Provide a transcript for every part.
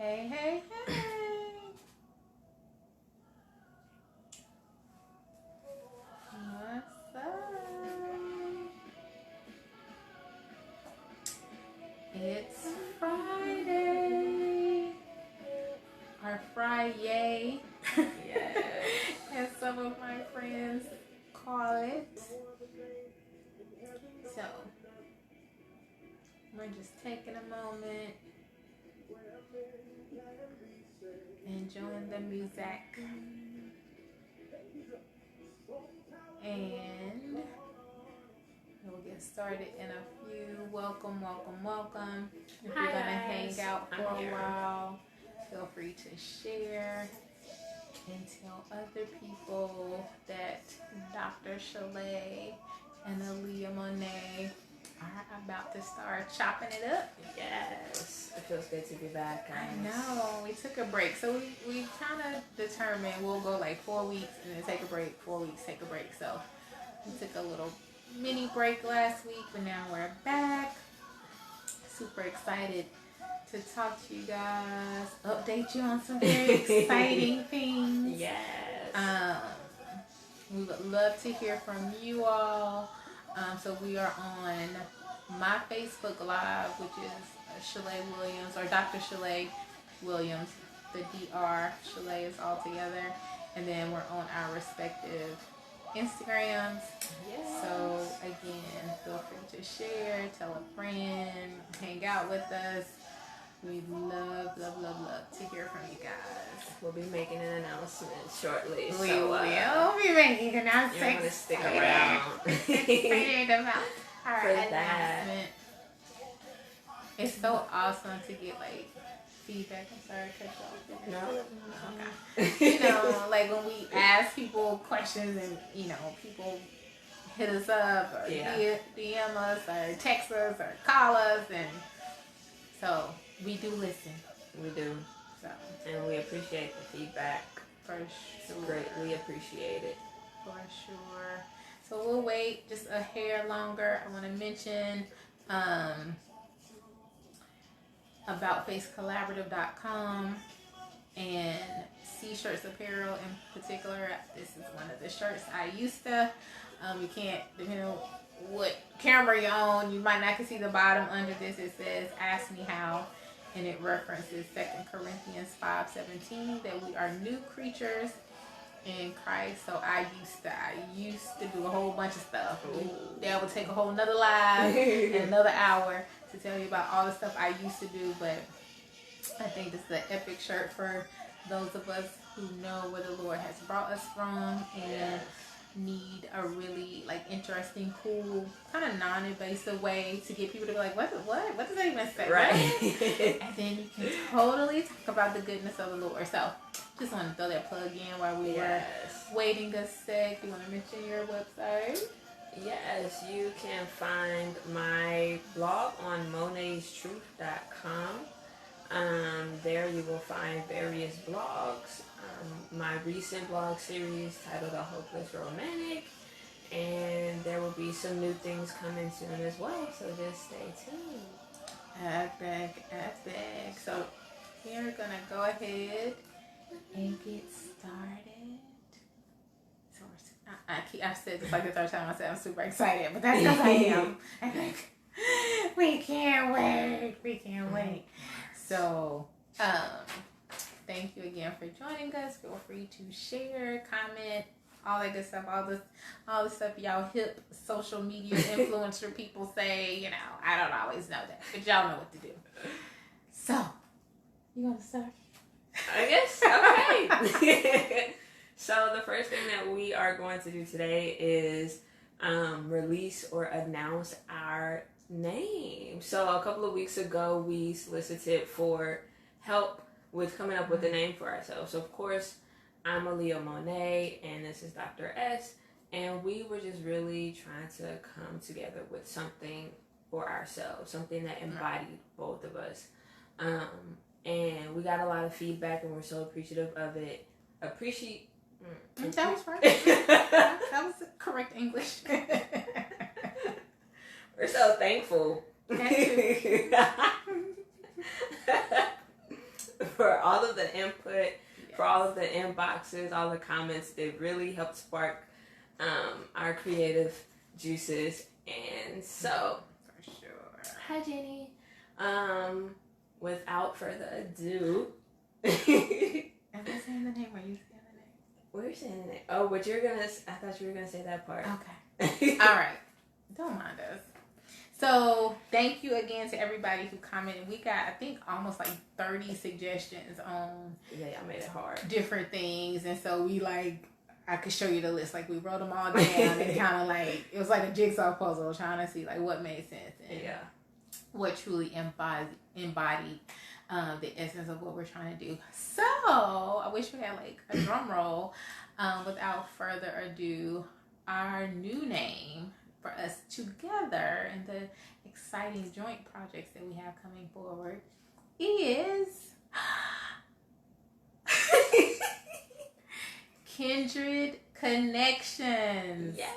Hey, hey, hey. What's up? It's Friday. Or Friday. Yes. As some of my friends call it. So, we're just taking a moment, enjoying the music, and we'll get started in a few. Welcome. If Hi, you're gonna guys. hang out for I'm a here. while, feel free to share and tell other people that Dr. Sha-Lai and Alleiah Monet are about to start chopping it up. Yes. It feels good to be back, guys. I know. We took a break. So we kind of determined we'll go like 4 weeks and then take a break, 4 weeks, take a break. So we took a little mini break last week, but now we're back. Super excited to talk to you guys, update you on some very exciting things. Yes. We would love to hear from you all. So we are on my Facebook Live, which is Sha-Lai Williams, or Dr. Sha-Lai Williams. The DR, Sha-Lai is all together. And then we're on our respective Instagrams. Yes. So again, feel free to share, tell a friend, hang out with us. We'd love to hear from you guys. We'll be making an announcement shortly. We so, will be making an You're announcement. going to stick around. Excited about our For that. announcement. It's so awesome to get like feedback. I'm sorry to cut you off. No. Okay. You know, like when we ask people questions and, you know, people hit us up or DM us or text us or call us, and so we do listen. We do. So, and we appreciate the feedback. For sure. Greatly appreciate it. For sure. So we'll wait just a hair longer. I want to mention aboutfacecollaborative.com and tshirts apparel in particular. This is one of the shirts I used to. You can't, depending on what camera you're on, you might not can see the bottom under this. It says "Ask Me How," and it references 2 Corinthians 5:17 that we are new creatures in Christ. So I used to do a whole bunch of stuff. That would take a whole nother live and another hour to tell you about all the stuff I used to do, but I think this is an epic shirt for those of us who know where the Lord has brought us from and need a really like interesting, cool, kind of non-invasive way to get people to be like, what does that even say? Right. And then you can totally talk about the goodness of the Lord. So just want to throw that plug in while we were waiting a sec. You want to mention your website? Yes, you can find my blog on monetstruth.com. There you will find various blogs. My recent blog series titled A Hopeless Romantic, and there will be some new things coming soon as well, so just stay tuned. Epic. So we're gonna go ahead and get started. So I've said this like the third time. I said I'm super excited, but that's because I am. I'm like, we can't wait. So thank you again for joining us. Feel free to share, comment, all that good stuff, all the stuff y'all hip social media influencer people say. You know, I don't always know that, but y'all know what to do. So, you want to start? I guess. Okay. So the first thing that we are going to do today is release or announce our name. So a couple of weeks ago, we solicited for help with coming up with a name for ourselves. So of course, I'm Alleiah Monet, and this is Dr. S, and we were just really trying to come together with something for ourselves, something that embodied both of us. And we got a lot of feedback, and we're so appreciative of it. That was right. That was correct English. We're so thankful all of the input, for all of the inboxes, all the comments. They really helped spark our creative juices. And so, for sure. Hi, Jenny. Without further ado, am I saying the name or you saying the name? We're saying the name. Oh, but I thought you were gonna say that part. Okay. All right. Don't mind us. So thank you again to everybody who commented. We got, I think, almost like 30 suggestions on y'all made it hard. Different things, and so we I could show you the list. Like we wrote them all down and kind of like it was like a jigsaw puzzle, trying to see like what made sense and what truly embodied the essence of what we're trying to do. So I wish we had like a drum roll. Without further ado, our new name for us together and the exciting joint projects that we have coming forward is Kindred Connections. Yeah.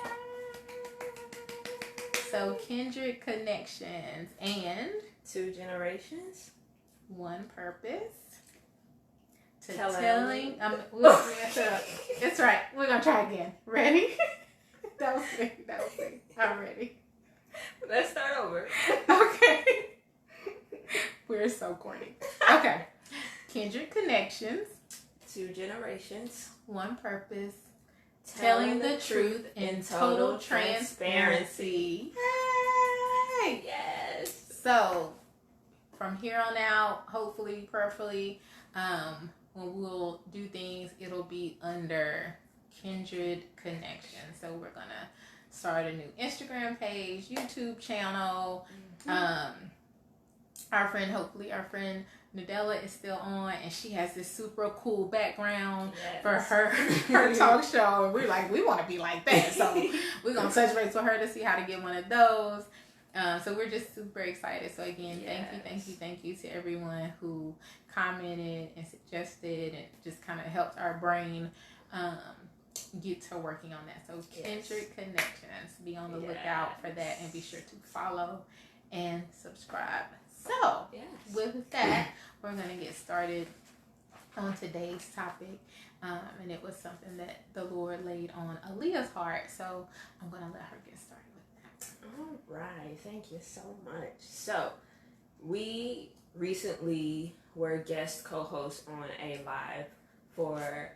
So Kindred Connections and 2 generations, 1 purpose. Telling. It's right. We're gonna try again. Ready? That was me. I'm ready. Let's start over. Okay. We're so corny. Okay. Kindred Connections. 2 generations. 1 purpose. Telling the truth in total transparency. Hey! Yes. So, from here on out, hopefully, prayerfully, when we'll do things, it'll be under Kindred Connections. So we're gonna start a new Instagram page, YouTube channel. Our friend Nadella is still on, and she has this super cool background for her talk show. And we're like, we want to be like that. So we're gonna touch base with her to see how to get one of those. So we're just super excited. So again, thank you to everyone who commented and suggested and just kind of helped our brain get to working on that. So Kindred Connections, be on the lookout for that and be sure to follow and subscribe. So with that, we're going to get started on today's topic. And it was something that the Lord laid on Alleiah's heart. So I'm going to let her get started with that. All right. Thank you so much. So we recently were guest co-hosts on a live for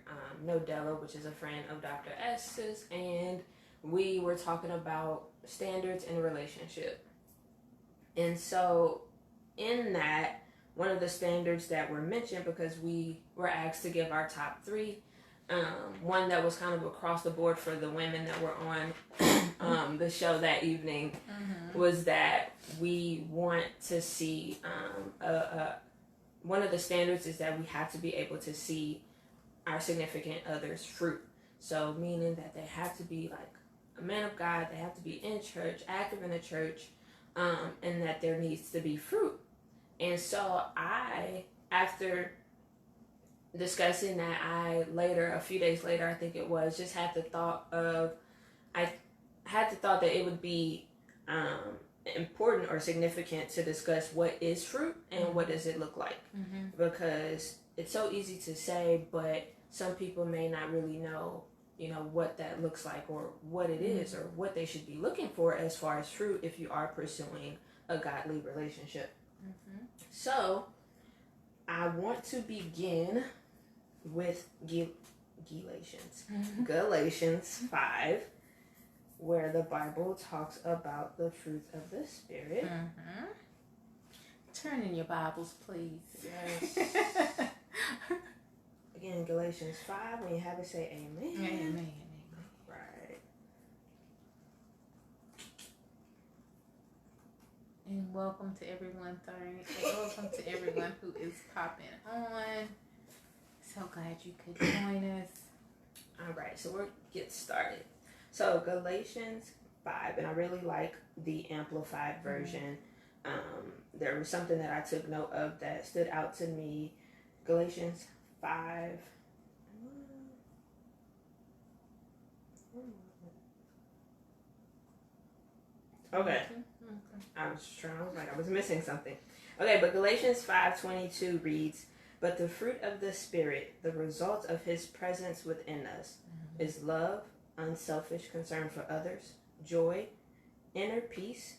Nadella, which is a friend of Dr. S's, and we were talking about standards in a relationship. And so in that, one of the standards that were mentioned, because we were asked to give our top 3, one that was kind of across the board for the women that were on the show that evening, was that we want to see one of the standards is that we have to be able to see our significant other's fruit. So meaning that they have to be like a man of God, they have to be in church, active in the church, and that there needs to be fruit. And so after discussing that, a few days later, I think it was, just had the thought that it would be important or significant to discuss what is fruit and what does it look like. Because it's so easy to say, but some people may not really know, what that looks like or what it is or what they should be looking for as far as fruit if you are pursuing a godly relationship. So I want to begin with Galatians 5, where the Bible talks about the fruit of the Spirit. Turn in your Bibles, please. Yes. Again, Galatians 5, when you have it, say amen. Amen. Right. And welcome to everyone, welcome to everyone who is popping on. So glad you could join us. All right, so we'll get started. So Galatians 5, and I really like the Amplified version. There was something that I took note of that stood out to me. Galatians 5. Okay. I was missing something. Okay, but Galatians 5:22 reads, But the fruit of the Spirit, the result of his presence within us, is love, unselfish concern for others, joy, inner peace,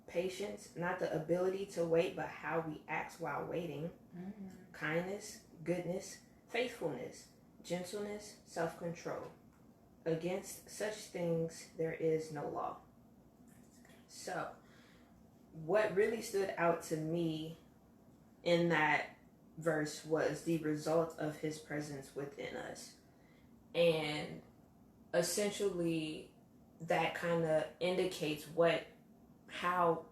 patience, not the ability to wait, but how we act while waiting, kindness, goodness, faithfulness, gentleness, self-control. Against such things there is no law. So, what really stood out to me in that verse was the result of his presence within us. And essentially, that kind of indicates how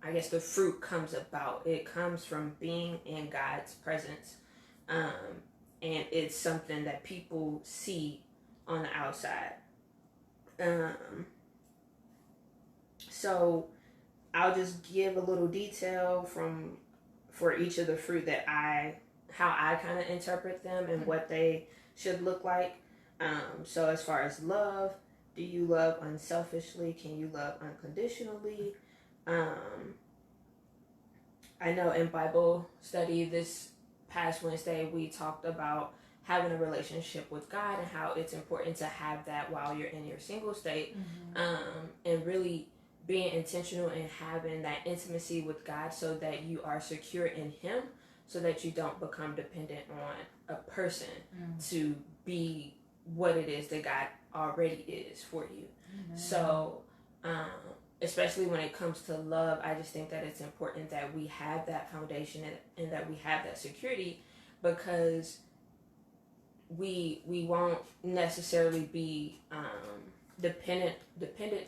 I guess the fruit comes about. It comes from being in God's presence. And it's something that people see on the outside. So I'll just give a little detail for each of the fruit how I kind of interpret them and what they should look like. So as far as love, do you love unselfishly? Can you love unconditionally? I know in Bible study this past Wednesday we talked about having a relationship with God and how it's important to have that while you're in your single state, and really being intentional in having that intimacy with God so that you are secure in him, so that you don't become dependent on a person to be what it is that God already is for you. So especially when it comes to love, I just think that it's important that we have that foundation and that we have that security, because we won't necessarily be dependent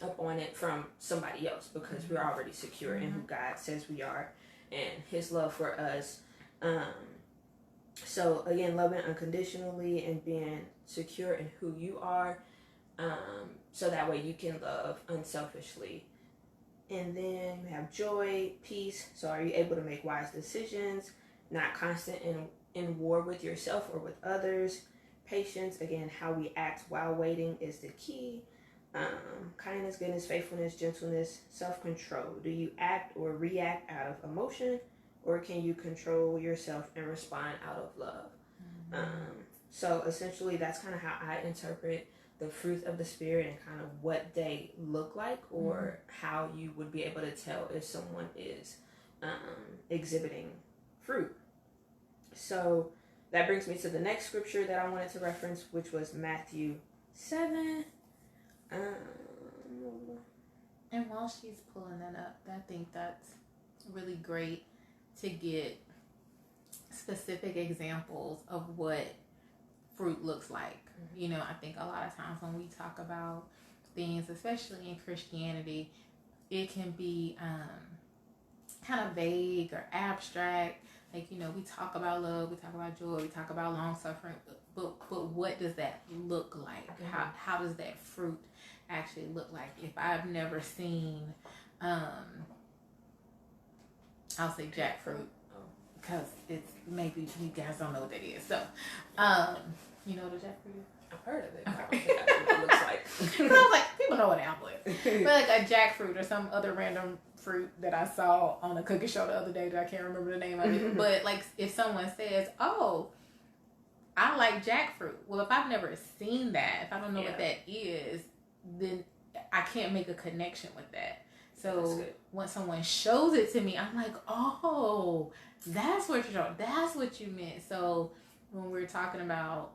upon it from somebody else, because we're already secure in who God says we are and his love for us. So again, loving unconditionally and being secure in who you are, so that way you can love unselfishly. And then you have joy, peace. So are you able to make wise decisions, not constant in war with yourself or with others? Patience, again, how we act while waiting is the key. Kindness, goodness, faithfulness, gentleness, self-control. Do you act or react out of emotion, or can you control yourself and respond out of love? So essentially that's kind of how I interpret the fruit of the Spirit and kind of what they look like, or how you would be able to tell if someone is exhibiting fruit. So that brings me to the next scripture that I wanted to reference, which was Matthew 7. And while she's pulling that up, I think that's really great to get specific examples of what fruit looks like. You know, I think a lot of times when we talk about things, especially in Christianity, it can be kind of vague or abstract. Like, you know, we talk about love, we talk about joy, we talk about long suffering, but what does that look like? How does that fruit actually look like? If I've never seen, I'll say jackfruit, because it's, maybe you guys don't know what that is. So, you know what a jackfruit is? I've heard of it. I don't think I know what it looks like. I was like, people know what an apple is. But like a jackfruit or some other random fruit that I saw on a cooking show the other day that I can't remember the name of it. But like, if someone says, oh, I like jackfruit. Well, if I've never seen that, if I don't know what that is, then I can't make a connection with that. So when someone shows it to me, I'm like, oh, that's what you're talking. That's what you meant. So when we're talking about,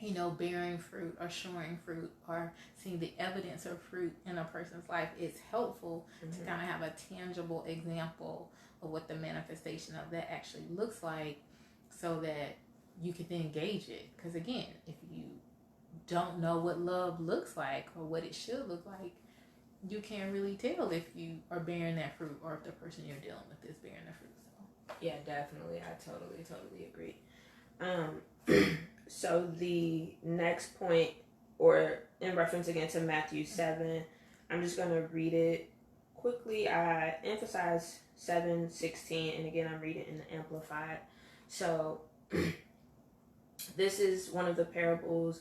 you know, bearing fruit or showing fruit or seeing the evidence of fruit in a person's life, it's helpful to kind of have a tangible example of what the manifestation of that actually looks like, so that you can then gauge it. Because again, if you don't know what love looks like or what it should look like, you can't really tell if you are bearing that fruit or if the person you're dealing with is bearing the fruit. So yeah, definitely. I totally agree. So the next point, or in reference again to Matthew 7, I'm just going to read it quickly. I emphasize 7:16, and again, I'm reading in the Amplified. So this is one of the parables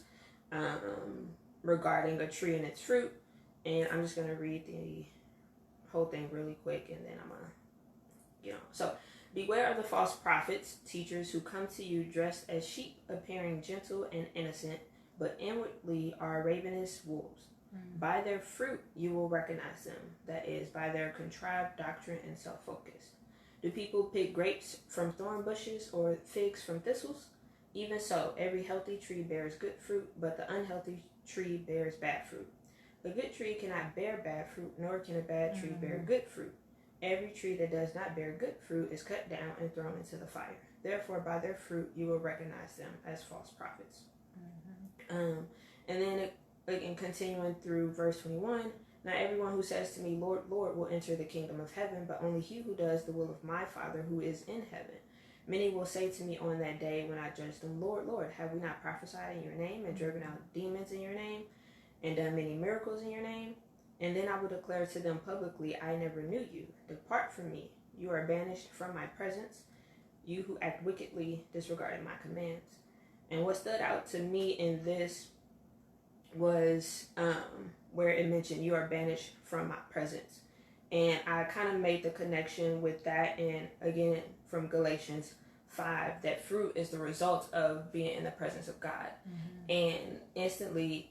regarding a tree and its fruit, and I'm just going to read the whole thing really quick, and then I'm going to, so Beware of the false prophets, teachers who come to you dressed as sheep, appearing gentle and innocent, but inwardly are ravenous wolves. By their fruit you will recognize them, that is, by their contrived doctrine and self-focus. Do people pick grapes from thorn bushes or figs from thistles? Even so, every healthy tree bears good fruit, but the unhealthy tree bears bad fruit. A good tree cannot bear bad fruit, nor can a bad tree bear good fruit. Every tree that does not bear good fruit is cut down and thrown into the fire. Therefore, by their fruit you will recognize them as false prophets. And then, again, continuing through verse 21, not everyone who says to me, Lord, Lord, will enter the kingdom of heaven, but only he who does the will of my Father who is in heaven. Many will say to me on that day when I judge them, Lord, Lord, have we not prophesied in your name and driven out demons in your name and done many miracles in your name? And then I will declare to them publicly, I never knew you. Depart from me. You are banished from my presence, you who act wickedly, disregarding my commands. And what stood out to me in this was where it mentioned you are banished from my presence. And I kind of made the connection with that, and again from Galatians 5, that fruit is the result of being in the presence of God. And instantly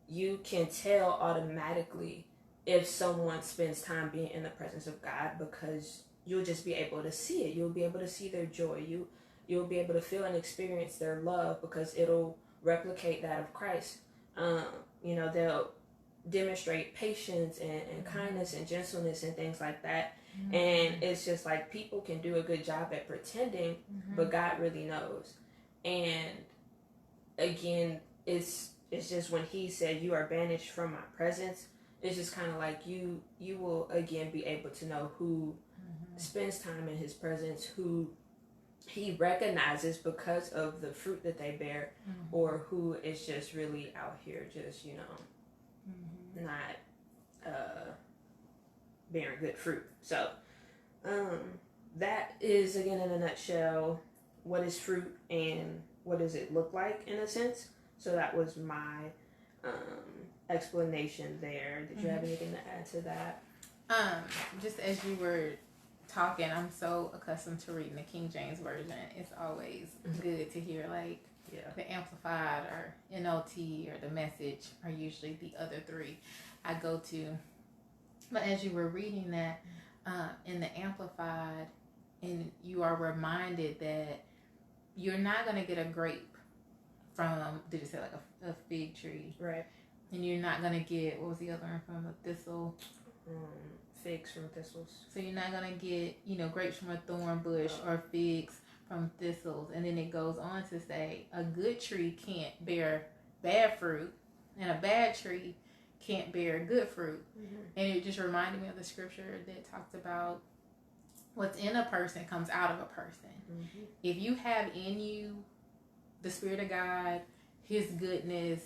you can tell automatically if someone spends time being in the presence of God, because you'll just be able to see it. You'll be able to see their joy. You'll be able to feel and experience their love, because it'll replicate that of Christ. They'll demonstrate patience and kindness and gentleness and things like that. And it's just like people can do a good job at pretending, but God really knows. And again, it's just when he said you are banished from my presence, it's just kind of like you will again be able to know who spends time in his presence, who he recognizes because of the fruit that they bear, or who is just really out here just, not bearing good fruit. So that is, again, in a nutshell, what is fruit and what does it look like in a sense. So that was my explanation there. Did you have anything to add to that? Just as you were talking, I'm so accustomed to reading the King James Version. It's always good to hear the Amplified or NLT or the Message are usually the other three I go to. But as you were reading that in the Amplified, and you are reminded that you're not going to get a grape from, did you say like a fig tree? Right. And you're not going to get, what was the other one from a thistle? Figs from thistles. So you're not going to get, grapes from a thorn bush or figs from thistles. And then it goes on to say a good tree can't bear bad fruit, and a bad tree can't bear good fruit. And it just reminded me of the scripture that talks about what's in a person comes out of a person. If you have in you the Spirit of God, his goodness,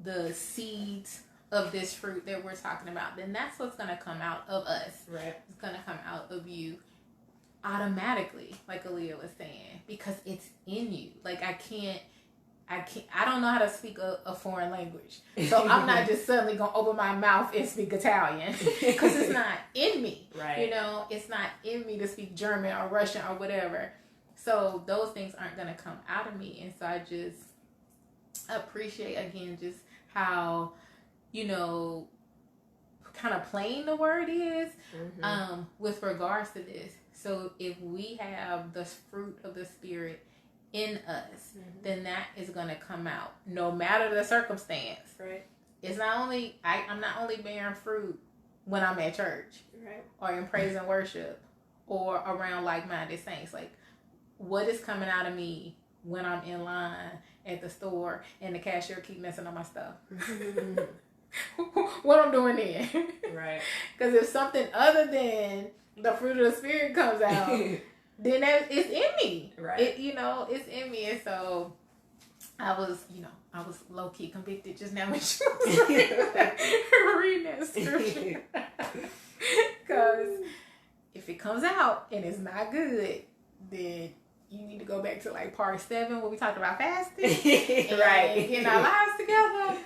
the seeds of this fruit that we're talking about, then that's what's going to come out of us. Right. It's going to come out of you automatically, like Alleiah was saying, because it's in you. Like I don't know how to speak a foreign language. So I'm not just suddenly going to open my mouth and speak Italian, because it's not in me. Right. It's not in me to speak German or Russian or whatever. So those things aren't going to come out of me. And so I just appreciate, again, just how, kind of plain the word is with regards to this. So if we have the fruit of the Spirit in us, then that is going to come out no matter the circumstance. Right. It's not only, I'm not only bearing fruit when I'm at church, right, or in praise and worship, or around like-minded saints. Like, what is coming out of me when I'm in line at the store and the cashier keep messing up my stuff? What I'm doing then? Right. Because if something other than the fruit of the Spirit comes out, then it's in me. Right. It's in me. And so I was low-key convicted just now when you was reading that scripture. Because if it comes out and it's not good, then you need to go back to like part 7 where we talked about fasting. Right. And getting our lives together.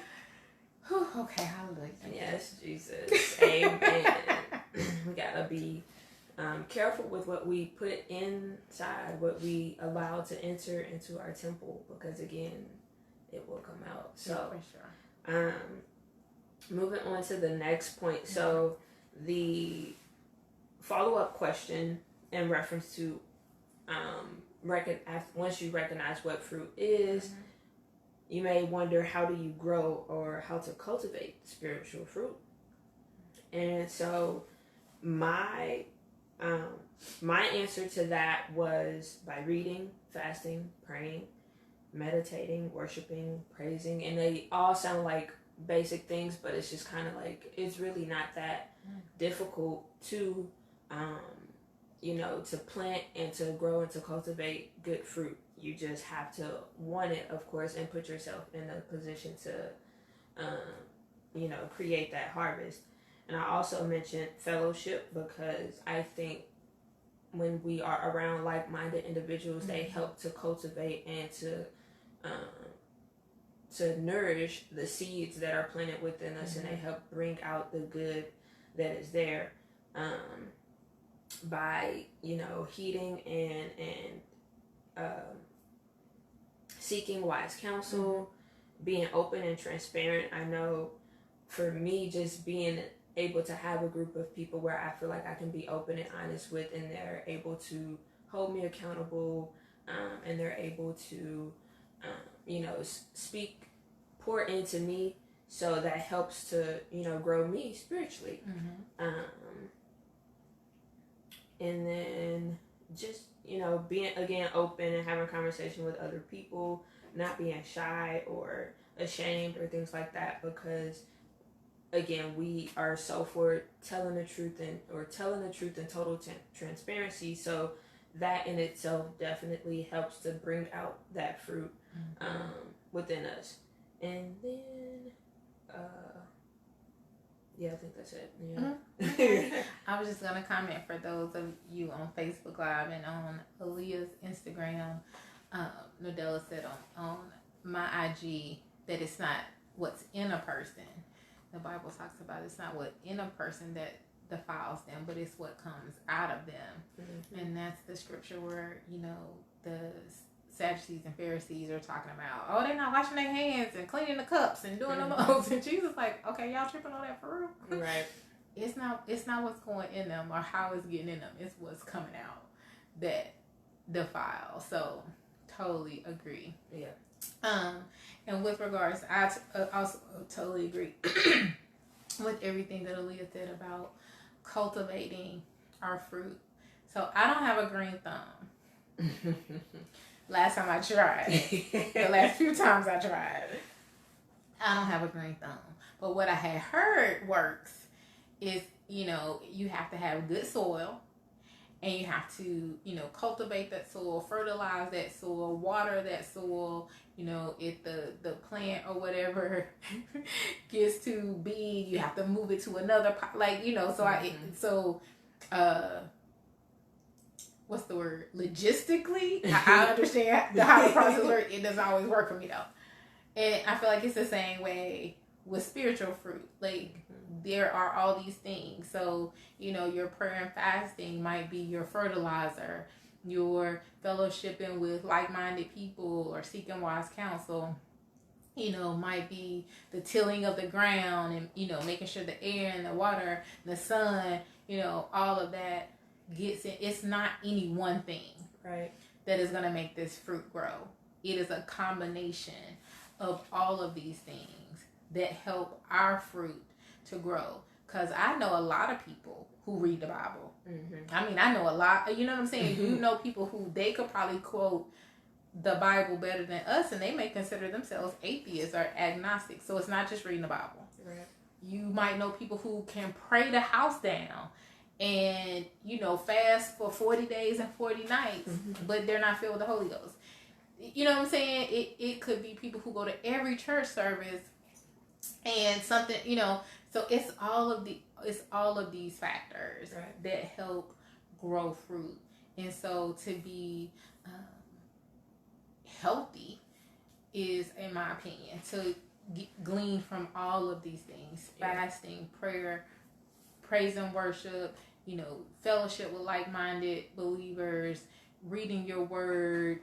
Whew, okay, hallelujah. Yes, Jesus. Amen. We gotta be careful with what we put inside, what we allow to enter into our temple, because again, it will come out. So, for sure. Moving on to the next point. So, the follow-up question in reference to once you recognize what fruit is, you may wonder, how do you grow or how to cultivate spiritual fruit? And so my answer to that was by reading, fasting, praying, meditating, worshiping, praising, and they all sound like basic things, but it's just kind of like, it's really not that difficult to to plant and to grow and to cultivate good fruit. You just have to want it, of course, and put yourself in a position to create that harvest. And I also mentioned fellowship, because I think when we are around like-minded individuals, they help to cultivate and to nourish the seeds that are planted within us, and they help bring out the good that is there, by heeding and seeking wise counsel, being open and transparent. I know for me, just being able to have a group of people where I feel like I can be open and honest with, and they're able to hold me accountable, and they're able to pour into me, so that helps to grow me spiritually. And then just being again open and having conversation with other people, not being shy or ashamed or things like that, because again, we are so for telling the truth in total transparency. So that in itself definitely helps to bring out that fruit within us. And then I think that's it. Yeah. I was just gonna comment for those of you on Facebook Live and on Alleiah's Instagram. Nadella said on my IG that it's not what's in a person. The Bible talks about it's not what in a person that defiles them, but it's what comes out of them. And that's the scripture where the Sadducees and Pharisees are talking about, oh, they're not washing their hands and cleaning the cups and doing them oaths. And Jesus like, okay, y'all tripping on that for real? Right. It's not what's going in them or how it's getting in them. It's what's coming out that defiles. So totally agree. Yeah. And with regards, I also totally agree with everything that Alleiah said about cultivating our fruit. So I don't have a green thumb. Last time I tried, the last few times I tried, I don't have a green thumb. But what I had heard works is, you have to have good soil, and you have to, cultivate that soil, fertilize that soil, water that soil. If the plant or whatever gets too big, you have to move it to another pot. What's the word? Logistically, I understand how the process works. It doesn't always work for me though. And I feel like it's the same way with spiritual fruit. Like, there are all these things. So, your prayer and fasting might be your fertilizer. Your fellowshipping with like-minded people or seeking wise counsel, might be the tilling of the ground and, making sure the air and the water, the sun, all of that gets in. It's not any one thing, right, that is going to make this fruit grow. It is a combination of all of these things that help our fruit to grow. Because I know a lot of people who read the Bible. I mean, I know a lot, you know what I'm saying? You know people who they could probably quote the Bible better than us, and they may consider themselves atheists or agnostic. So it's not just reading the Bible. Right. You might know people who can pray the house down and, fast for 40 days and 40 nights, but they're not filled with the Holy Ghost. You know what I'm saying? It could be people who go to every church service and something, so it's all of these factors that help grow fruit. And so to be healthy is, in my opinion, to glean from all of these things: fasting, prayer, praise and worship, fellowship with like-minded believers, reading your word,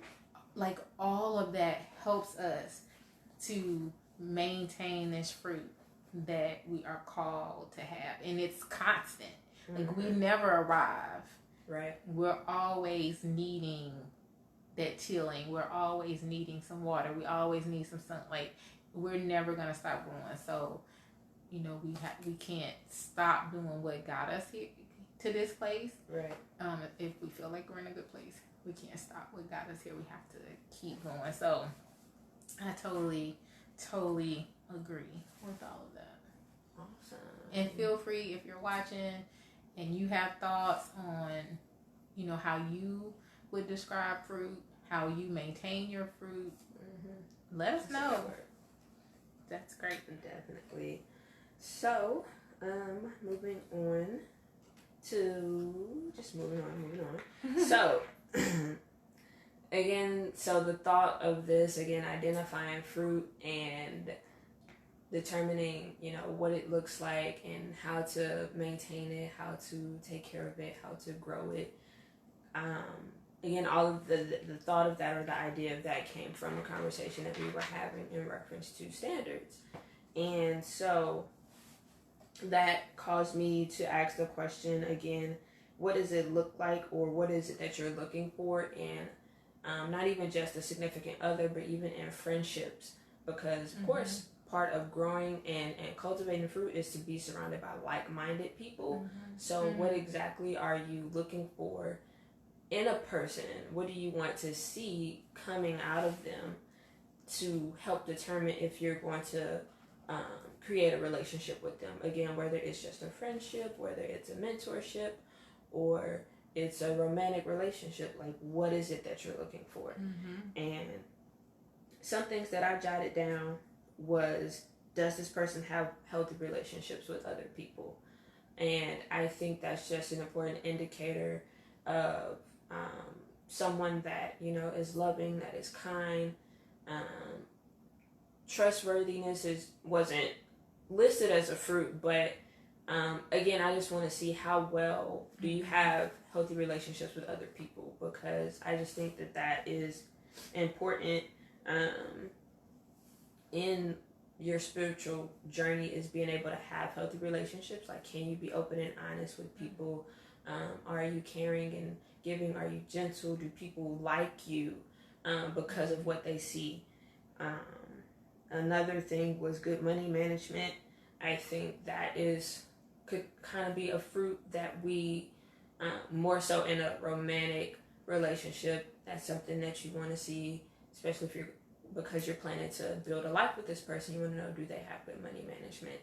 like all of that helps us to maintain this fruit that we are called to have. And it's constant. Like we never arrive. Right. We're always needing that tilling. We're always needing some water. We always need some sunlight. We're never going to stop growing. So, we can't stop doing what got us here to this place. Right. If we feel like we're in a good place, we can't stop what got us here. We have to keep going. So I totally agree with all of that. Awesome. And feel free, if you're watching and you have thoughts on, how you would describe fruit, how you maintain your fruit, let us know. That's great. Definitely. So, moving on. So, again, the thought of this, identifying fruit and determining, what it looks like and how to maintain it, how to take care of it, how to grow it. All of the thought of that, or the idea of that, came from a conversation that we were having in reference to standards. And so that caused me to ask the question again, what does it look like, or what is it that you're looking for in not even just a significant other, but even in friendships? Because, of course, part of growing and cultivating fruit is to be surrounded by like-minded people. So what exactly are you looking for in a person? What do you want to see coming out of them to help determine if you're going to create a relationship with them? Again, whether it's just a friendship, whether it's a mentorship, or it's a romantic relationship, like what is it that you're looking for? And some things that I jotted down was, does this person have healthy relationships with other people? And I think that's just an important indicator of someone that, is loving, that is kind. Trustworthiness wasn't listed as a fruit, but again, I just want to see how well do you have healthy relationships with other people, because I just think that is important in your spiritual journey, is being able to have healthy relationships. Like, can you be open and honest with people? Are you caring and giving? Are you gentle? Do people like you because of what they see? Another thing was good money management. I think that could kind of be a fruit that we more so in a romantic relationship. That's something that you want to see, especially because you're planning to build a life with this person. You want to know, do they have good money management?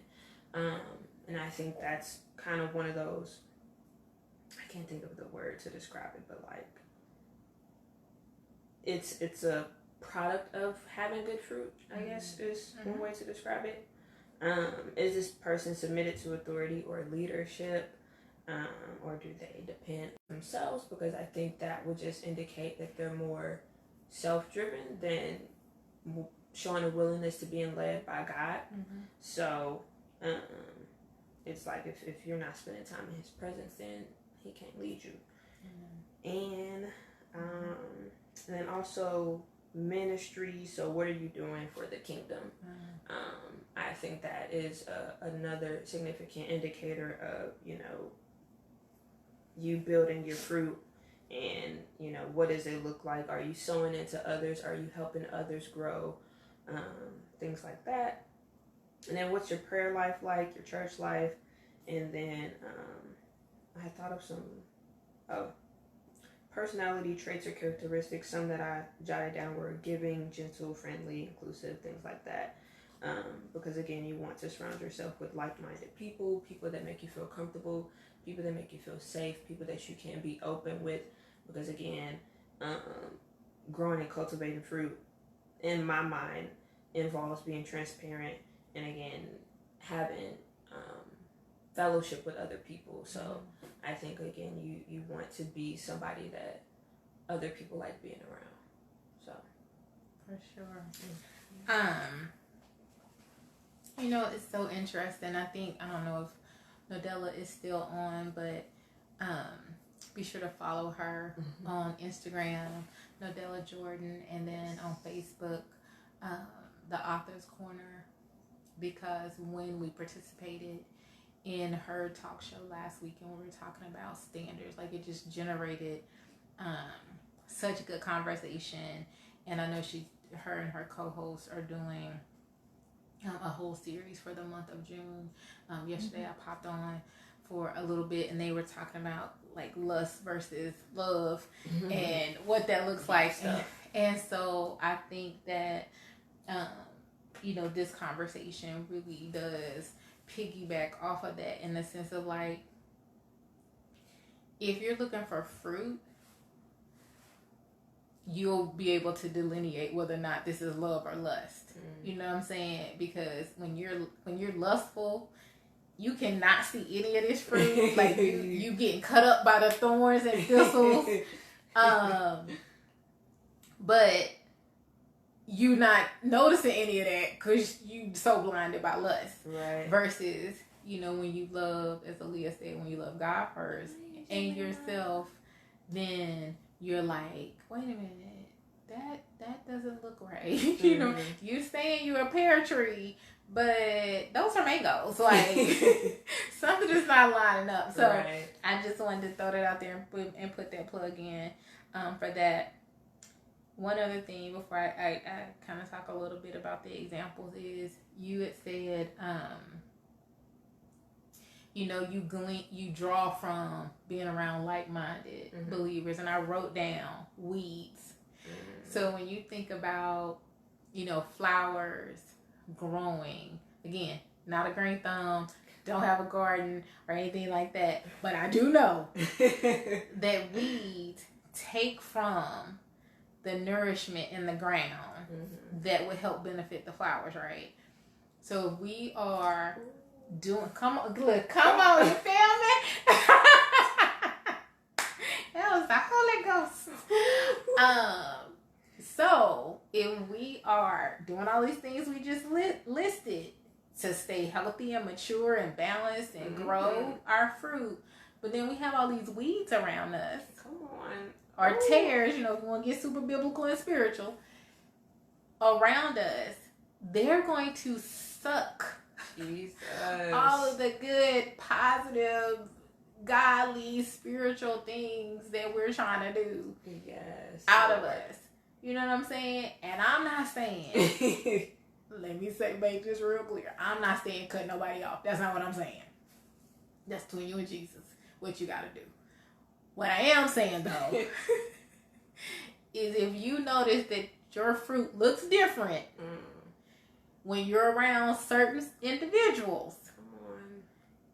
And I think that's kind of one of those, I can't think of the word to describe it, but like it's a product of having good fruit, I guess is one way to describe it. Is this person submitted to authority or leadership, or do they depend on themselves? Because I think that would just indicate that they're more self-driven than showing a willingness to being led by God. So it's like if you're not spending time in his presence, then he can't lead you. And then also ministry. So what are you doing for the kingdom? I think that is another significant indicator of, you building your fruit. And, what does it look like? Are you sowing into others? Are you helping others grow? Things like that. And then what's your prayer life like, your church life? And then I thought of some personality traits or characteristics. Some that I jotted down were giving, gentle, friendly, inclusive, things like that. Because again, you want to surround yourself with like-minded people that make you feel comfortable, people that make you feel safe, people that you can be open with. Because again, growing and cultivating fruit, in my mind, involves being transparent and again, having fellowship with other people. So I think again, you want to be somebody that other people like being around. So for sure. It's so interesting. I don't know if Nadella is still on, but Be sure to follow her on Instagram, Nodella Jordan, and then on Facebook, the Author's Corner, because when we participated in her talk show last week and we were talking about standards, like it just generated such a good conversation. And I know her and her co-hosts are doing a whole series for the month of June. Yesterday I popped on for a little bit and they were talking about like lust versus love and what that looks like. And so I think that, this conversation really does piggyback off of that, in the sense of like, if you're looking for fruit, you'll be able to delineate whether or not this is love or lust. You know what I'm saying? Because when you're lustful, you cannot see any of this fruit. Like you getting cut up by the thorns and thistles. But you not noticing any of that because you so blinded by lust. Right. Versus, when you love, as Alleiah said, when you love God first and yourself, then you're like, wait a minute, that doesn't look right. You saying you're a pear tree, but those are mangoes. Like something is not lining up. So I just wanted to throw that out there and put that plug in for that. One other thing before I kind of talk a little bit about the examples is, you had said, you draw from being around like-minded believers, and I wrote down weeds. So when you think about, flowers growing, again, not a green thumb, don't have a garden or anything like that, but I do know that weeds take from the nourishment in the ground that would help benefit the flowers, right? So if we are doing, come on, you feel me? That was the Holy Ghost. So if we are doing all these things we just listed to stay healthy and mature and balanced and grow our fruit, but then we have all these weeds around us. Come on. Or tares, if you want to get super biblical and spiritual, around us, they're going to suck all of the good, positive, godly, spiritual things that we're trying to do out of us. You know what I'm saying? And I'm not saying, let me make this real clear. I'm not saying cut nobody off. That's not what I'm saying. That's between you and Jesus, what you got to do. What I am saying, though, is if you notice that your fruit looks different when you're around certain individuals,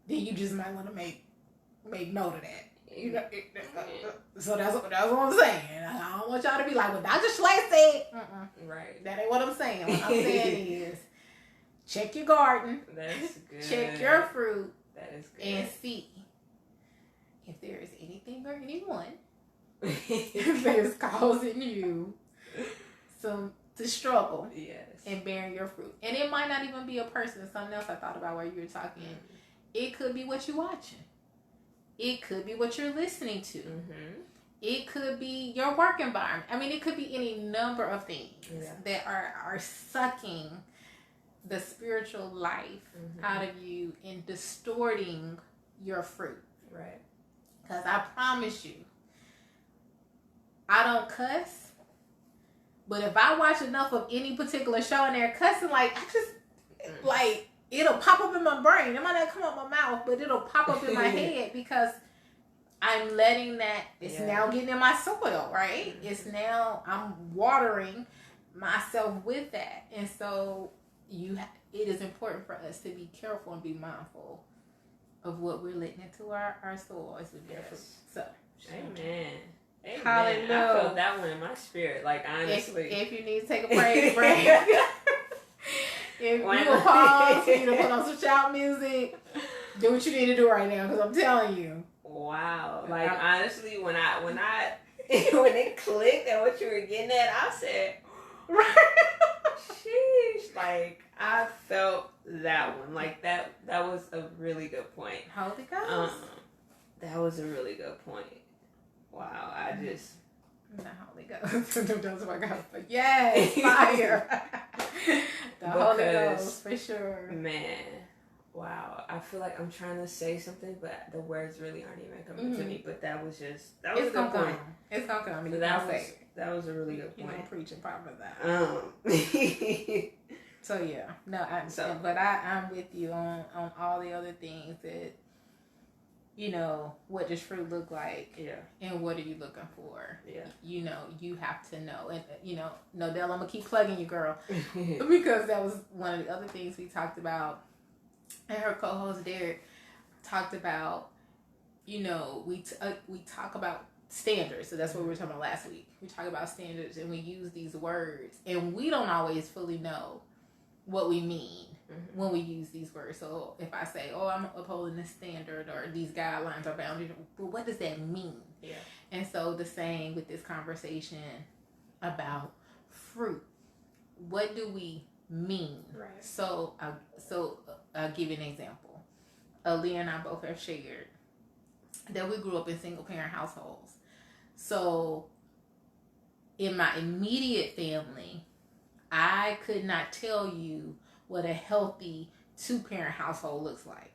then you just might want to make note of that. So that's what I'm saying. I don't want y'all to be like, well, Dr. Sha-Lai said. Right. That ain't what I'm saying. What I'm saying is, check your garden. That's good. Check your fruit. That is good. And see if there is anything or anyone that is causing you to struggle in bearing your fruit. And it might not even be a person. Something else I thought about while you were talking. It could be what you're watching. It could be what you're listening to. It could be your work environment. I mean, it could be any number of things that are sucking the spiritual life out of you and distorting your fruit. Right. Because I promise you, I don't cuss, but if I watch enough of any particular show and they're cussing, like, I just, like, it'll pop up in my brain. It might not come out my mouth, but it'll pop up in my head because I'm letting that, it's now getting in my soil, right? It's now, I'm watering myself with that. And so it is important for us to be careful and be mindful of what we're letting into our soil as we bear fruit. So, amen. Hallelujah. I felt that one in my spirit, like, honestly. If you need to take a praise break, if you will pause, you to put on some shout music, do what you need to do right now, because I'm telling you. Wow. Like, honestly, when it clicked and what you were getting at, I said, sheesh, like, I felt that one. Like, that was a really good point. Holy Ghost. That was a really good point. Wow, I just... The Holy Ghost. Those were Ghost. But yes, fire. The Holy Ghost, for sure. Man, wow. I feel like I'm trying to say something, but the words really aren't even coming to me. But that was a good point. It's going to come. So that was a really good point. You're going to preach and part of that. So, yeah. No, but I'm with you on all the other things that, you know, what does fruit look like? Yeah. And what are you looking for? Yeah. You know, you have to know. And, you know, Nodell, I'm going to keep plugging you, girl. Because that was one of the other things we talked about. And her co-host, Derek, talked about, you know, we talk about standards. So that's what we were talking about last week. We talk about standards and we use these words. And we don't always fully know what we mean when we use these words. So if I say, oh, I'm upholding this standard or these guidelines or boundaries, well, what does that mean? Yeah. And so the same with this conversation about fruit. What do we mean? Right. So I'll give you an example. Alleiah and I both have shared that we grew up in single parent households. So in my immediate family, I could not tell you what a healthy 2-parent household looks like.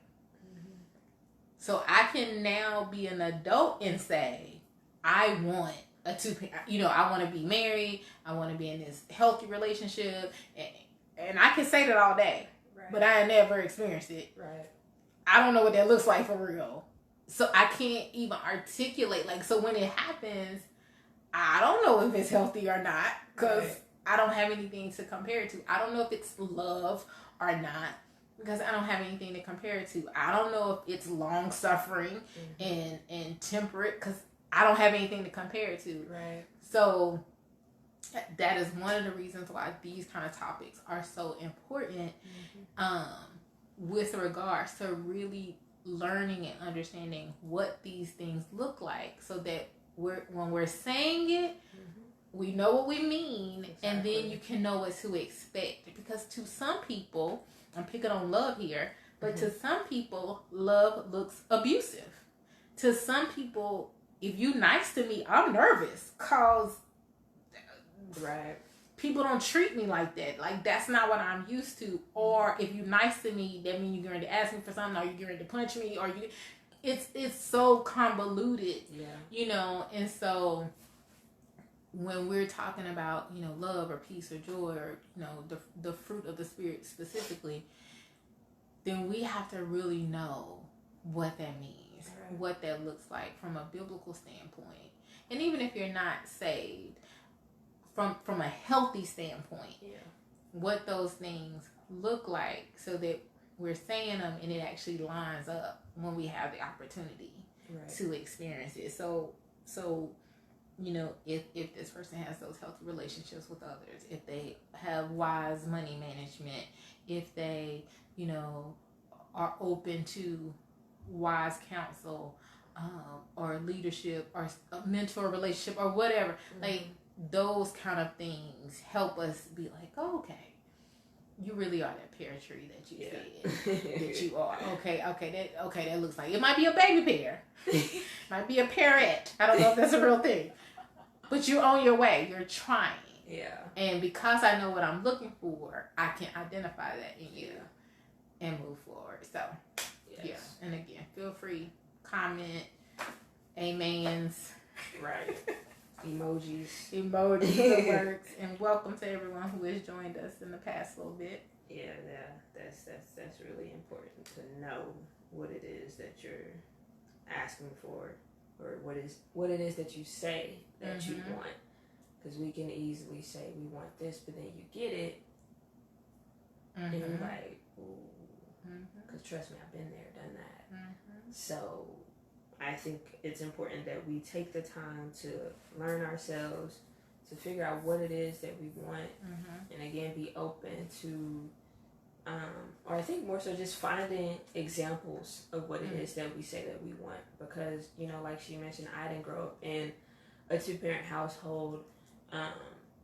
So I can now be an adult and say, I want a 2-parent, you know, I want to be married. I want to be in this healthy relationship. And I can say that all day, right. But I never experienced it. Right. I don't know what that looks like for real. So I can't even articulate. Like, so when it happens, I don't know if it's healthy or not. Because I don't have anything to compare it to. I don't know if it's love or not because I don't have anything to compare it to. I don't know if it's long suffering and temperate because I don't have anything to compare it to. Right. So that is one of the reasons why these kind of topics are so important with regards to really learning and understanding what these things look like so that when we're saying it, we know what we mean, exactly. And then you can know what to expect. Because to some people, I'm picking on love here, but to some people, love looks abusive. To some people, if you nice to me, I'm nervous because people don't treat me like that. Like, that's not what I'm used to. Or if you nice to me, that means you're going to ask me for something, or you're going to punch me, or it's so convoluted, you know, and so when we're talking about, you know, love or peace or joy or, you know, the fruit of the Spirit specifically, then we have to really know what that means, what that looks like from a biblical standpoint. And even if you're not saved, from a healthy standpoint, what those things look like so that we're saying them and it actually lines up when we have the opportunity to experience it. So you know, if this person has those healthy relationships with others, if they have wise money management, if they, you know, are open to wise counsel, or leadership or a mentor relationship or whatever, like those kind of things help us be like, oh, okay, you really are that pear tree that you said that you are. Okay, that looks like it might be a baby pear, might be a pearette. I don't know if that's a real thing. But you're on your way. You're trying. Yeah. And because I know what I'm looking for, I can identify that in you and move forward. So, yeah. And again, feel free, comment, amens. Right. Emojis. It works. And welcome to everyone who has joined us in the past little bit. Yeah, that's really important to know what it is that you're asking for. Or what it is that you say that you want. Because we can easily say we want this, but then you get it, and you're like, ooh. Because trust me, I've been there, done that. So I think it's important that we take the time to learn ourselves, to figure out what it is that we want, and again, be open to, or I think more so just finding examples of what it is that we say that we want. Because, you know, like she mentioned, I didn't grow up in a 2-parent household.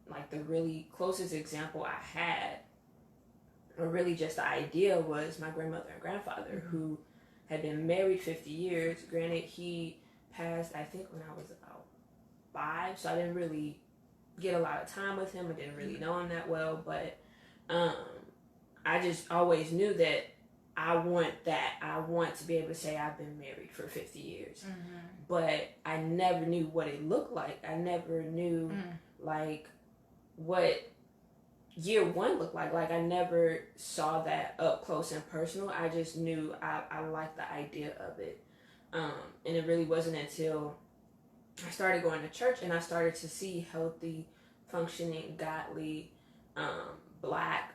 Like the really closest example I had, or really just the idea, was my grandmother and grandfather who had been married 50 years. Granted, he passed, I think, when I was about 5, so I didn't really get a lot of time with him. I didn't really know him that well, but I just always knew that I want that. I want to be able to say I've been married for 50 years. But I never knew what it looked like. I never knew, like, what year 1 looked like. Like, I never saw that up close and personal. I just knew I liked the idea of it. And it really wasn't until I started going to church and I started to see healthy, functioning, godly, Black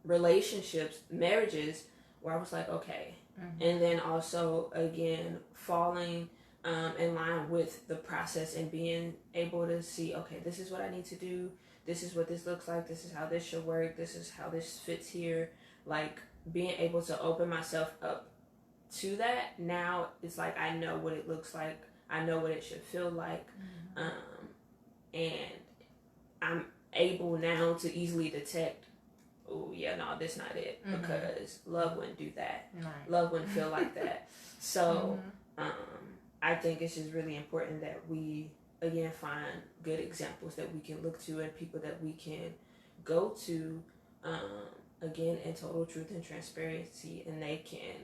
relationships, marriages, where I was like, okay. And then also, again, falling in line with the process and being able to see, okay, this is what I need to do. This is what this looks like. This is how this should work. This is how this fits here. Like, being able to open myself up to that, now it's like I know what it looks like. I know what it should feel like. And I'm able now to easily detect, oh, yeah, no, this not it. Because love wouldn't do that. Right. Love wouldn't feel like that. So I think it's just really important that we, again, find good examples that we can look to and people that we can go to, again, in total truth and transparency, and they can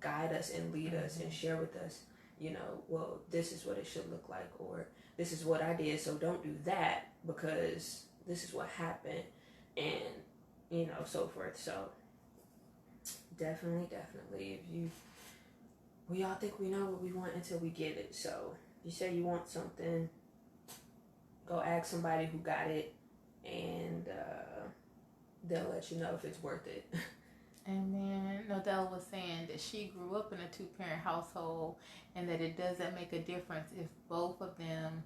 guide us and lead us and share with us, you know, well, this is what it should look like, or this is what I did, so don't do that because this is what happened, and, you know, so forth. So definitely, we all think we know what we want until we get it. So you say you want something, go ask somebody who got it, and they'll let you know if it's worth it. And then Nodella was saying that she grew up in a 2-parent household and that it doesn't make a difference if both of them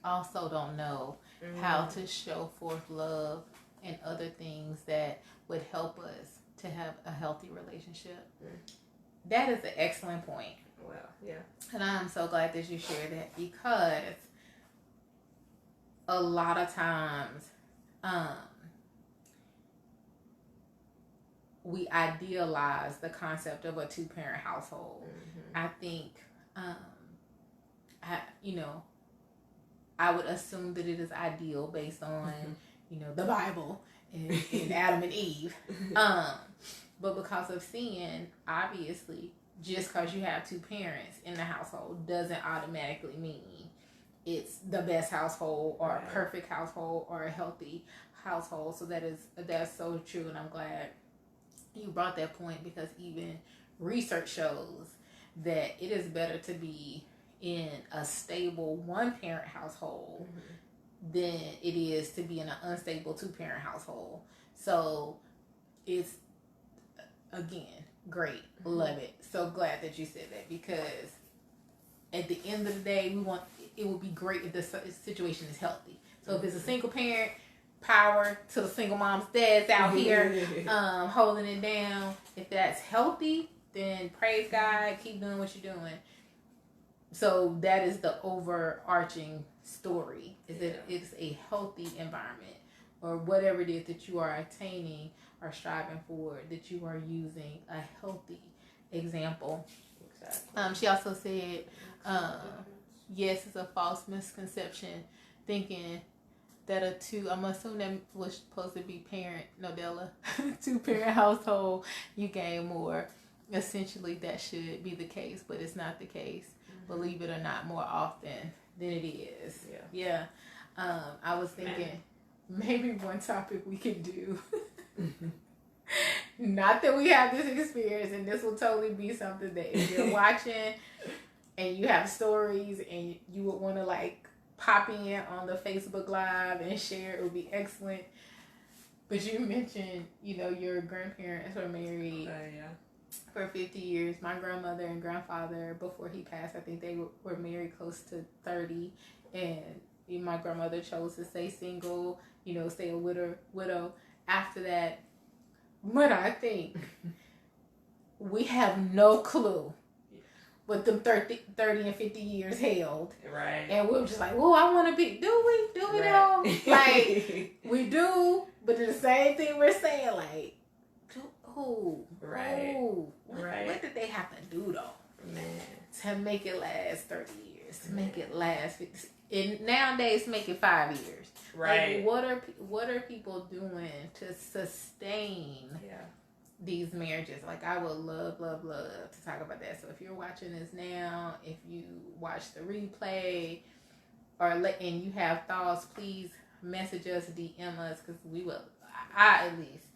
also don't know how to show forth love and other things that would help us to have a healthy relationship. That is an excellent point. Well, yeah. And I'm so glad that you shared that, because a lot of times we idealize the concept of a 2-parent household. I think, I would assume that it is ideal based on, the Bible and Adam and Eve. But because of sin, obviously, just because you have 2 parents in the household doesn't automatically mean it's the best household or a perfect household or a healthy household. So that's so true, and I'm glad you brought that point, because even research shows that it is better to be in a stable 1-parent household than it is to be in an unstable 2-parent household. So it's, again, great. Love it. So glad that you said that, because at the end of the day, it would be great if the situation is healthy. So if it's a single parent, power to the single moms, dads out here holding it down. If that's healthy, then praise God, keep doing what you're doing. So that is the overarching story, is that it's a healthy environment, or whatever it is that you are attaining or striving for, that you are using a healthy example. Exactly. She also said, yes, it's a false misconception thinking that I'm assuming that was supposed to be parent, Nodella, 2-parent household, you gain more. Essentially, that should be the case, but it's not the case. Believe it or not, more often than it is. Yeah. I was thinking maybe one topic we could do. Not that we have this experience, and this will totally be something that if you're watching and you have stories and you would want to like pop in on the Facebook Live and share, it would be excellent. But you mentioned, your grandparents were married for 50 years. My grandmother and grandfather, before he passed, I think they were married close to 30. And my grandmother chose to stay single, stay a widow after that. But I think we have no clue what them 30 and 50 years held. Right. And we were just like, well, I want to be, do we know? Like, we do, but the same thing we're saying, like, Who? Right. Who? Right. What did they have to do though? Man. To make it last 30 years. To make it last 50. And nowadays make it 5 years. Right. Like, what are people doing to sustain these marriages? Like, I would love to talk about that. So if you're watching this now, if you watch the replay, and you have thoughts, please message us, DM us, because we will. I at least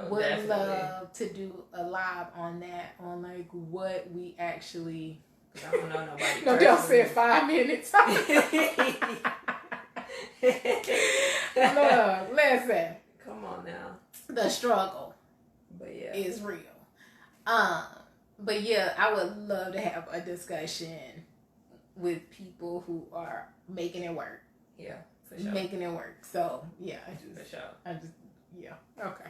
would definitely love to do a live on that, on like what we actually. I don't know nobody. No, y'all said 5 minutes. Look, listen. Come on now. The struggle, is real. But yeah, I would love to have a discussion with people who are making it work. Yeah, for sure. Making it work. So yeah, okay.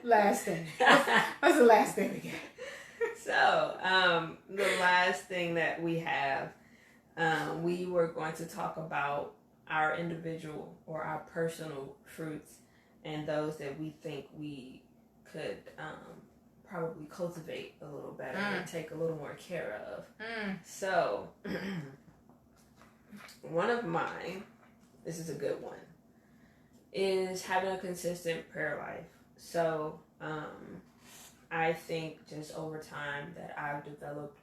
Last thing. What's the last thing we get? So, the last thing that we have, we were going to talk about our individual or our personal fruits and those that we think we could probably cultivate a little better and take a little more care of. So, one of mine, this is a good one, is having a consistent prayer life. So, I think just over time that I've developed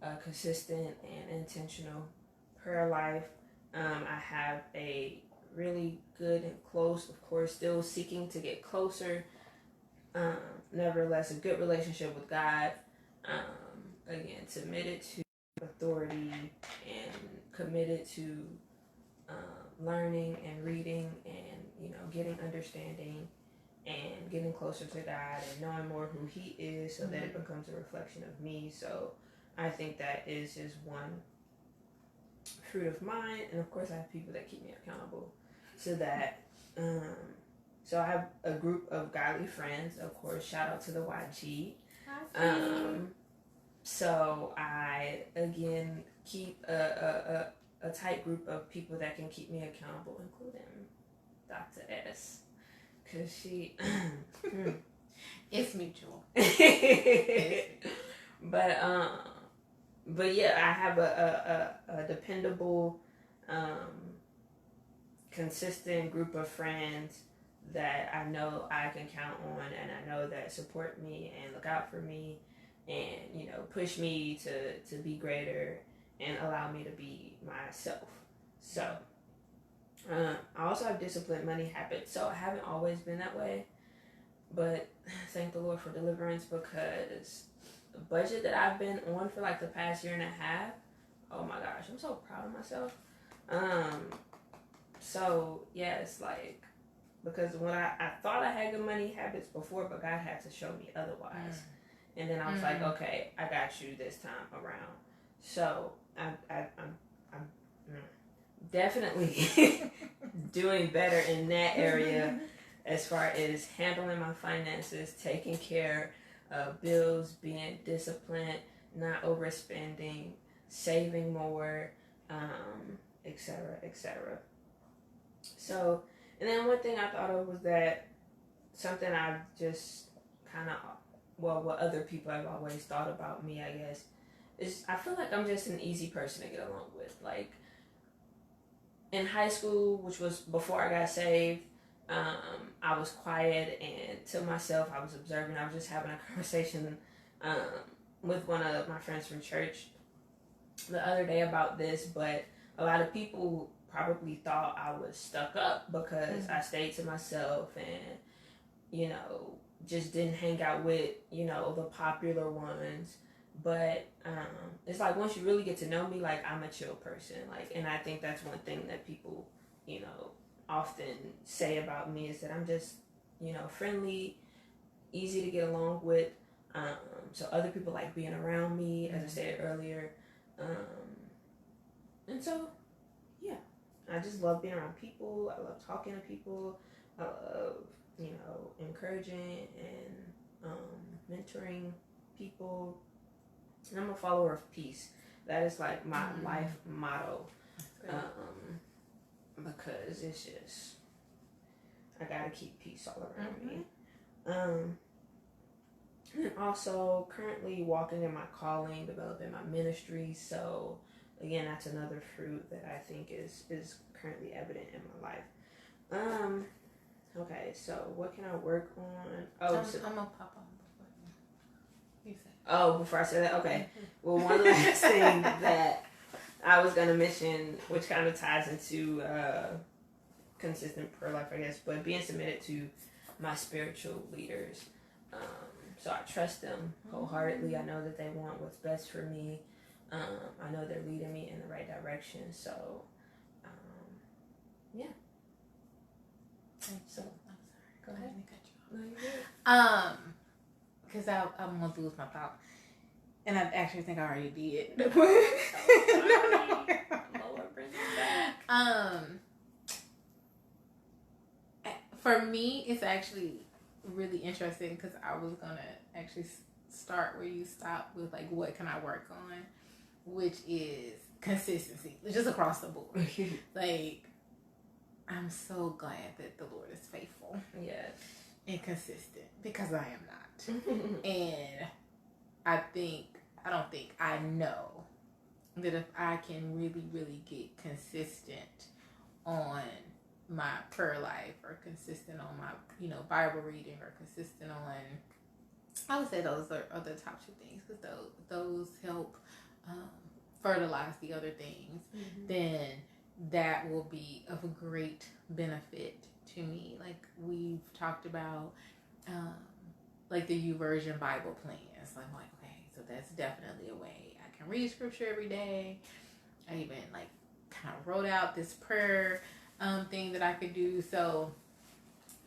a consistent and intentional prayer life. I have a really good and close, of course, still seeking to get closer. Nevertheless, a good relationship with God. Again, submitted to authority and committed to learning and reading and, getting understanding and getting closer to God and knowing more who He is so that it becomes a reflection of me. So I think that is just one fruit of mine. And of course I have people that keep me accountable to that. So I have a group of godly friends, of course, shout out to the YG. So I, again, keep a tight group of people that can keep me accountable, including Dr. S. Because she... It's mutual. But yeah, I have a dependable, consistent group of friends that I know I can count on, and I know that support me and look out for me and, push me to be greater and allow me to be myself. So, I also have disciplined money habits, so I haven't always been that way, but thank the Lord for deliverance, because the budget that I've been on for like the past year and a half, oh my gosh, I'm so proud of myself. So yeah, it's like, because when I thought I had good money habits before, but God had to show me otherwise. And then I was like, okay, I got you this time around. So I'm definitely doing better in that area as far as handling my finances, taking care of bills, being disciplined, not overspending, saving more, etc., etc. So, and then one thing I thought of was that something I've just kind of, what other people have always thought about me, I guess, is I feel like I'm just an easy person to get along with. Like, in high school, which was before I got saved, I was quiet and to myself. I was observing. I was just having a conversation with one of my friends from church the other day about this, but a lot of people probably thought I was stuck up because I stayed to myself and, just didn't hang out with, the popular ones. But it's like once you really get to know me, like, I'm a chill person. Like, and I think that's one thing that people, often say about me is that I'm just, friendly, easy to get along with. So other people like being around me, as I said earlier. And so, yeah, I just love being around people. I love talking to people. I love, encouraging and mentoring people. And I'm a follower of peace. That is like my life motto. Because it's just, I gotta keep peace all around me. And also currently walking in my calling, developing my ministry. So again, that's another fruit that I think is currently evident in my life. Okay, so what can I work on? Oh, I'm gonna pop on before you say. Oh, before I say that, okay. Well, one last thing that I was gonna mention, which kind of ties into consistent prayer life, I guess, but being submitted to my spiritual leaders. So I trust them wholeheartedly. I know that they want what's best for me. I know they're leading me in the right direction. So, yeah. So, I'm sorry. go ahead. Let me cut you No, you're good. Because I'm gonna lose my thought, and I actually think I already did. No. Lord, bring me back. For me, it's actually really interesting because I was gonna actually start where you stopped with like what can I work on, which is consistency, just across the board. Like, I'm so glad that the Lord is faithful, Yes, and consistent, because I am not. And I know that if I can really, really get consistent on my prayer life, or consistent on my, Bible reading, or consistent on, I would say those are the top two things, because those help fertilize the other things. Then that will be of a great benefit to me. Like we've talked about, like the YouVersion Bible plans. I'm like, okay, so that's definitely a way I can read scripture every day. I even like kind of wrote out this prayer thing that I could do. So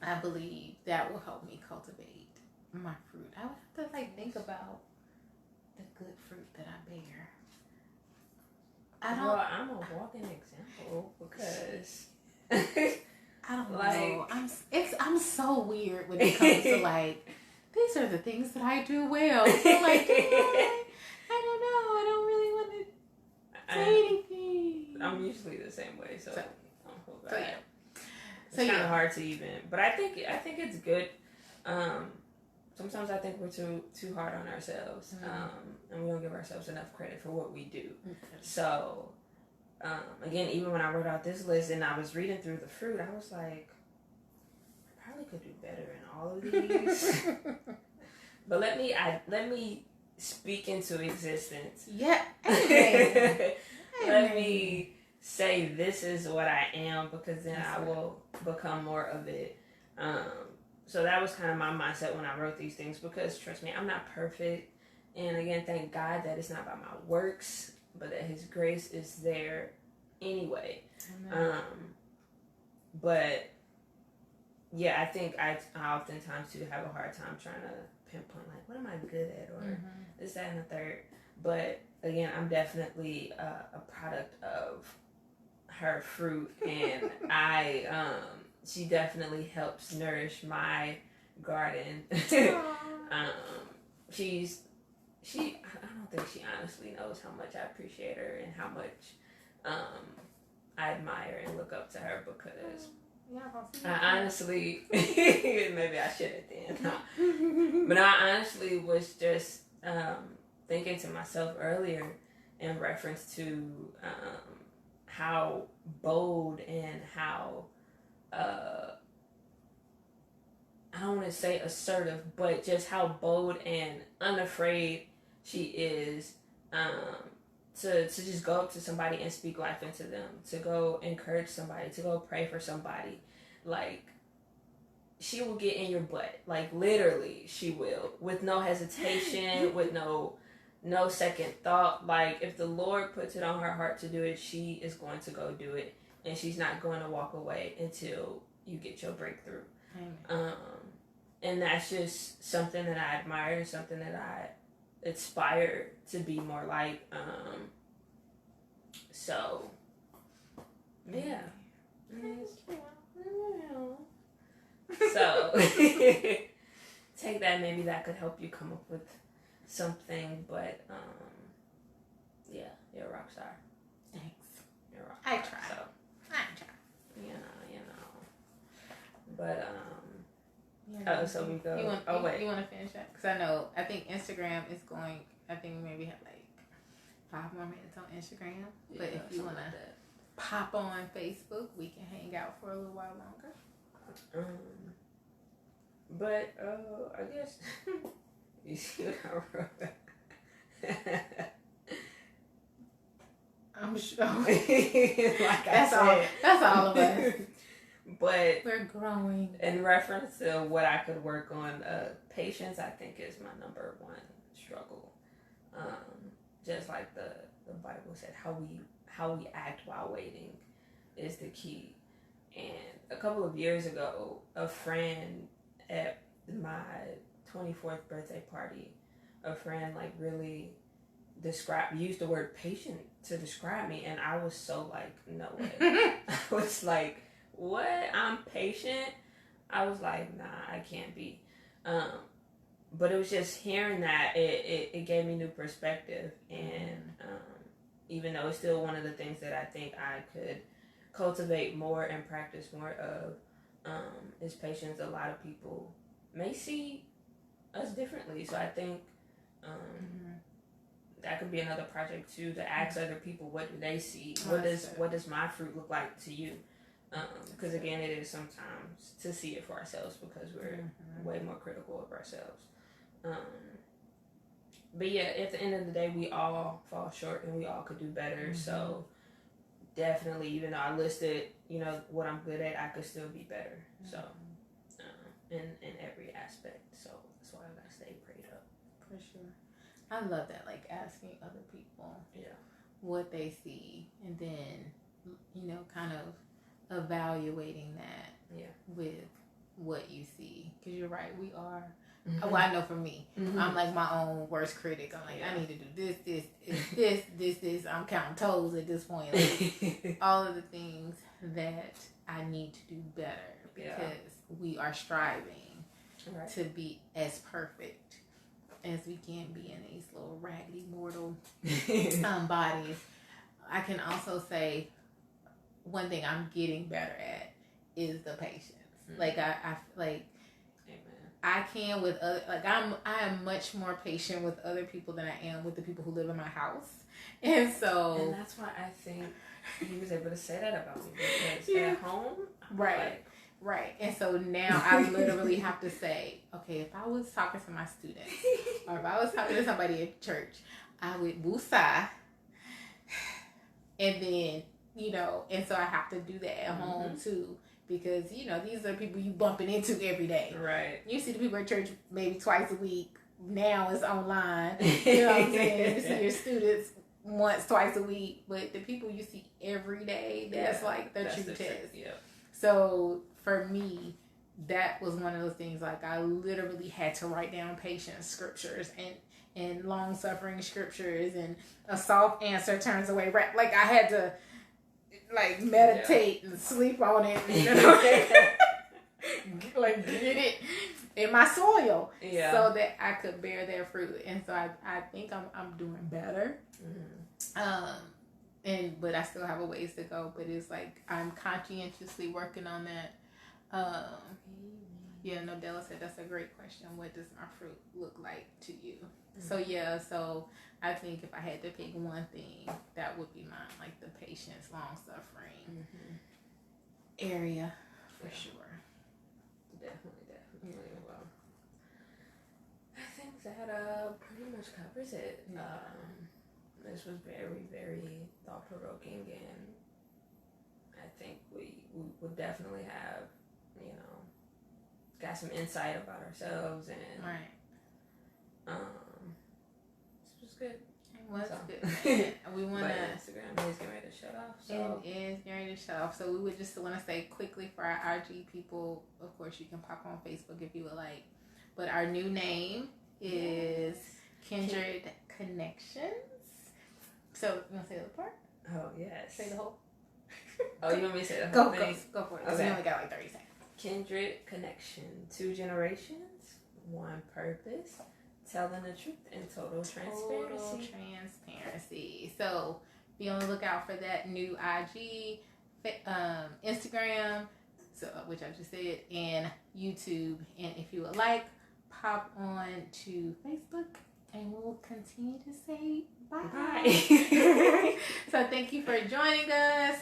I believe that will help me cultivate my fruit. I would have to like think about the good fruit that I bear. Well, I'm a walking example because I don't like, know. I'm so weird when it comes to like, these are the things that I do well. So like, I don't know. I don't really want to say anything. I'm usually the same way, so don't feel bad. So yeah. It's kind of hard to even, but I think it's good. Sometimes I think we're too hard on ourselves, and we don't give ourselves enough credit for what we do. So, again, even when I wrote out this list and I was reading through the fruit, I was like, I probably could do better in all of these. But let me speak into existence. Yeah. Let me say this is what I am, because then I will become more of it. So that was kind of my mindset when I wrote these things, because trust me, I'm not perfect. And again, thank God that it's not about my works, but that His grace is there anyway. But yeah, I think I oftentimes too have a hard time trying to pinpoint like, what am I good at, or this, that, and the third. But again, I'm definitely a product of her fruit, and she definitely helps nourish my garden. I don't think she honestly knows how much I appreciate her and how much I admire and look up to her, because I honestly, maybe I shouldn't then, but I honestly was just thinking to myself earlier in reference to how bold and how I don't want to say assertive, but just how bold and unafraid she is to just go up to somebody and speak life into them, to go encourage somebody, to go pray for somebody. Like, she will get in your butt. Like, literally, she will. With no hesitation, with no second thought. Like, if the Lord puts it on her heart to do it, she is going to go do it. And she's not going to walk away until you get your breakthrough. And that's just something that I admire, and something that I aspire to be more like. So, yeah. So, take that. Maybe that could help you come up with something. But, yeah, you're a rock star. Thanks. You're a rock I star. try. So, I try. you know. But, Oh, so we go. You want, wait. You want to finish that? Because I think Instagram is going. I think we maybe have like 5 more minutes on Instagram. But if you want to pop on Facebook, we can hang out for a little while longer. But I guess you see what I wrote. I'm sure. Like that's all of us. But we're growing. In reference to what I could work on, patience I think is my number one struggle. Just like the Bible said, how we act while waiting is the key. And a couple of years ago, a friend at my 24th birthday party, a friend like really used the word patient to describe me, and I was so like, no way. I was like, what? I'm patient? I was like, nah, I can't be. But it was just hearing that, it gave me new perspective, and even though it's still one of the things that I think I could cultivate more and practice more of, is patience. A lot of people may see us differently, so I think that could be another project too, to ask other people, what do they see? What does my fruit look like to you? Because again, it is sometimes to see it for ourselves, because we're way more critical of ourselves. But yeah, at the end of the day, we all fall short and we all could do better. So definitely, even though I listed, what I'm good at, I could still be better. So in every aspect. So that's why I gotta stay prayed up. For sure. I love that, like asking other people what they see, and then kind of evaluating that with what you see. Because you're right, we are. Well, I know for me, I'm like my own worst critic. I'm like, I need to do this. I'm counting toes at this point. Like, all of the things that I need to do better, because we are striving to be as perfect as we can be in these little raggedy mortal bodies. I can also say one thing I'm getting better at is the patience. Like I like. I can with other, like I am much more patient with other people than I am with the people who live in my house, and that's why I think he was able to say that about me, because at home, right, and so now I literally have to say, okay, if I was talking to my students or if I was talking to somebody at church, I would woosah, and then and so I have to do that at home too. Because, these are people you bumping into every day. Right. You see the people at church maybe twice a week. Now it's online. You know what I'm saying? You see your students once, twice a week. But the people you see every day, that's like the true test. Yeah. So for me, that was one of those things. Like I literally had to write down patience scriptures and long-suffering scriptures, and a soft answer turns away. Like I had to like meditate and sleep on it, like get it in my soil, so that I could bear their fruit. And so I think I'm doing better. But I still have a ways to go. But it's like I'm conscientiously working on that. Nodella said that's a great question. What does my fruit look like to you? So I think if I had to pick one thing, that would be mine, like the patience, long-suffering area, for sure. Definitely. Well, I think that pretty much covers it. This was very, very thought-provoking, and I think we would definitely have, got some insight about ourselves, and this was good. It was good. We want to. Instagram is getting ready to shut off. So. It is getting ready to shut off. So we would just want to say quickly for our RG people, of course, you can pop on Facebook if you would like. But our new name is Kindred Connections. So you want to say the part? Oh yes. Say the whole. Oh, you want me to say the whole thing? Go for it. Because we only got like 30 seconds. Kindred connection, 2 generations, 1 purpose, telling the truth in total transparency. So be on the lookout for that new IG, Instagram. so which I just said, and YouTube. And if you would like, pop on to Facebook, and we'll continue to say bye. So thank you for joining us.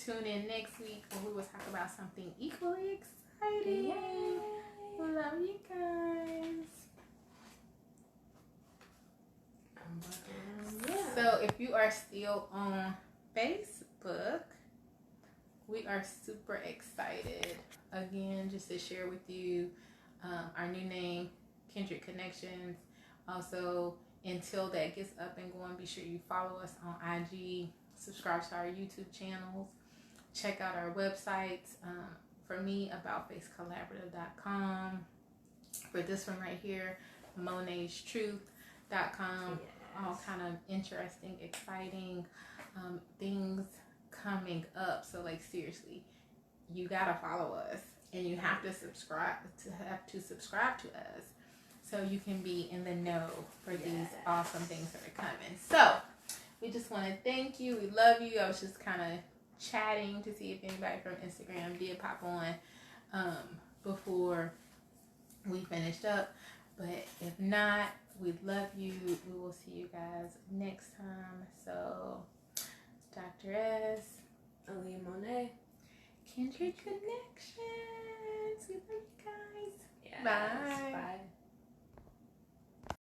Tune in next week when we will talk about something equally exciting. Yay. Love you guys. So if you are still on Facebook, we are super excited again just to share with you our new name, Kindred Connections. Also, until that gets up and going, be sure you follow us on IG, subscribe to our YouTube channels, check out our websites. For me, aboutfacecollaborative.com. For this one right here, monetstruth.com. All kind of interesting, exciting things coming up. So like seriously, you gotta follow us, and you have to subscribe to us, so you can be in the know for these awesome things that are coming. So we just want to thank you. We love you. I was just kind of chatting to see if anybody from Instagram did pop on before we finished up, but if not, we love you. We will see you guys next time. So, Dr. S, Alleiah Monet, Kindred Connections. We love you guys. Yes, Bye. Bye.